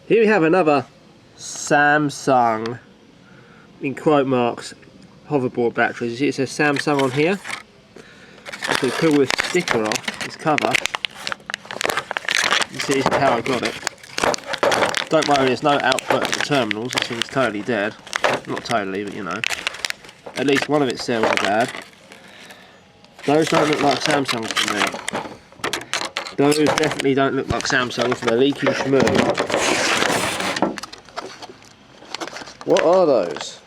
Here we have another Samsung, in quote marks, hoverboard batteries. You see it says Samsung on here. If we pull this sticker off, this cover, you see this is how I got it. Don't worry, there's no output at the terminals, this thing's totally dead. Not totally, but you know. At least one of its cells are bad. Those don't look like Samsungs to me. Those definitely don't look like Samsungs, they're leaking schmoo. What are those?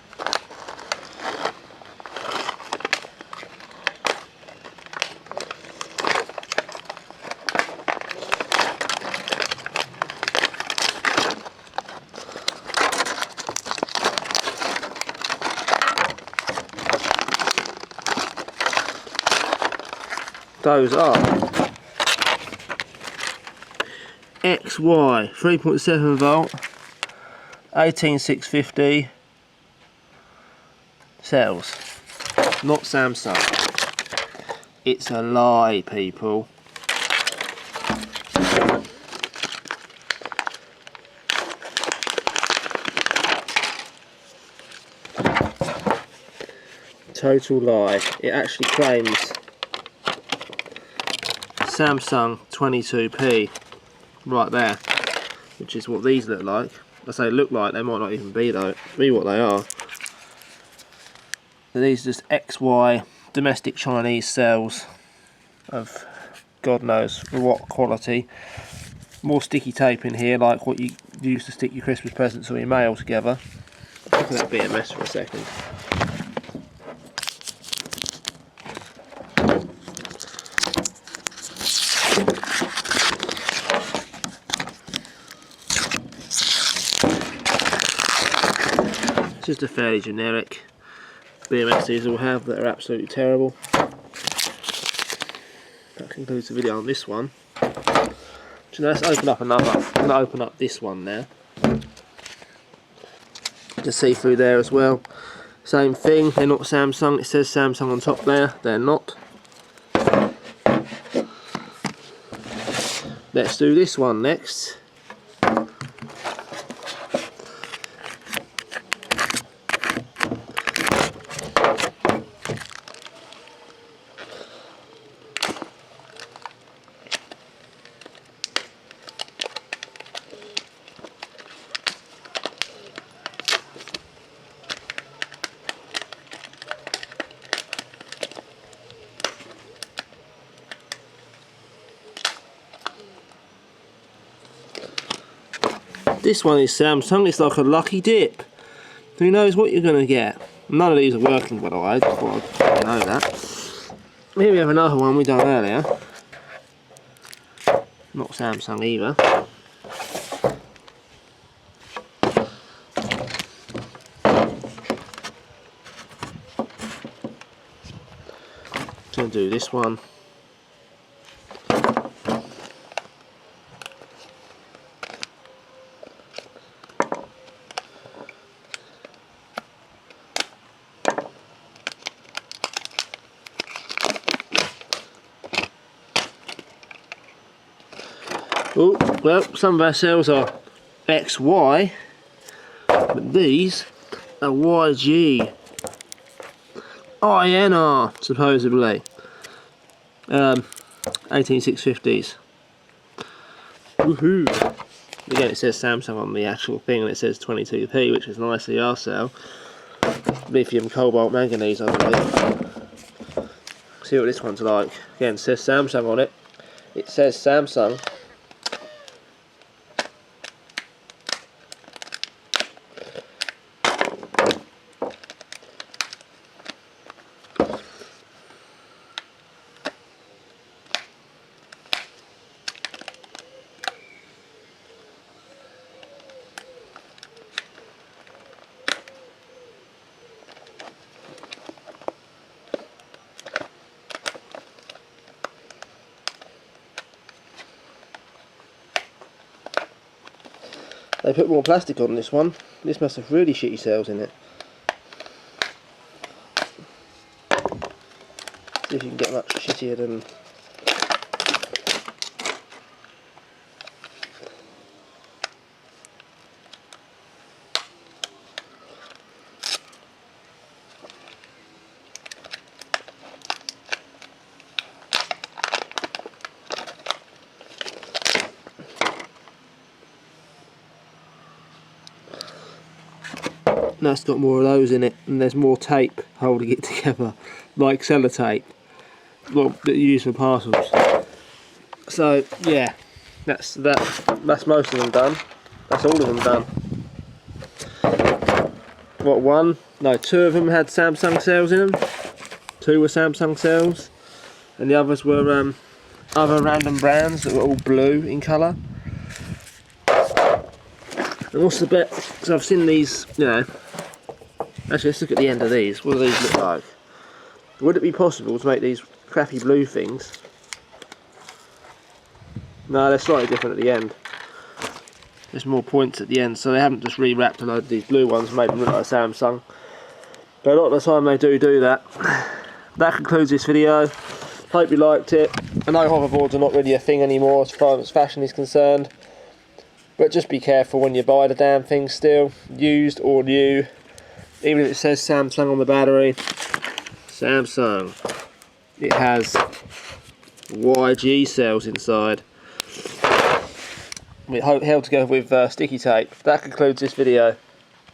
Those are XY 3.7 volt 18650 cells, not Samsung. It's a lie, people. Total lie. It actually claims Samsung 22p right there, which is what these look like. I say look like, they might not even be though, be what they are. So these are just XY domestic Chinese cells of God knows what quality. More sticky tape in here, like what you use to stick your Christmas presents or your mail together. Look at that BMS for a second. It's just a fairly generic BMS these all have that are absolutely terrible. That concludes the video on this one. So let's open up another. I'm going to open up this one now. Just see through there as well. Same thing, they're not Samsung. It says Samsung on top there, they're not. Let's do this one next. This one is Samsung, it's like a lucky dip. Who knows what you're going to get? None of these are working, by the way, before I know that. Here we have another one we done earlier. Not Samsung either. Going to do this one. Oh, well, some of our cells are XY, but these are YG. INR, supposedly. 18650s. Woohoo! Again, it says Samsung on the actual thing, and it says 22p, which is an ICR cell. Lithium, cobalt, manganese, I believe. See what this one's like. Again, it says Samsung on it. It says Samsung. They put more plastic on this one. This must have really shitty cells in it. See if you can get much shittier than... that's got more of those in it, and there's more tape holding it together, like sellotape, well, that you use for parcels. So yeah, that's most of them done. That's all of them done. What, two of them had Samsung cells in them. 2 were Samsung cells, and the others were other random brands that were all blue in colour. And what's the bet? Because I've seen these, you know. Actually, let's look at the end of these. What do these look like? Would it be possible to make these crappy blue things? No, they're slightly different at the end. There's more points at the end, so they haven't just rewrapped a load of these blue ones and made them look like Samsung. But a lot of the time they do that. That concludes this video. Hope you liked it. I know hoverboards are not really a thing anymore as far as fashion is concerned. But just be careful when you buy the damn thing still, used or new. Even if it says Samsung on the battery. Samsung. It has YG cells inside. It held together with sticky tape. That concludes this video.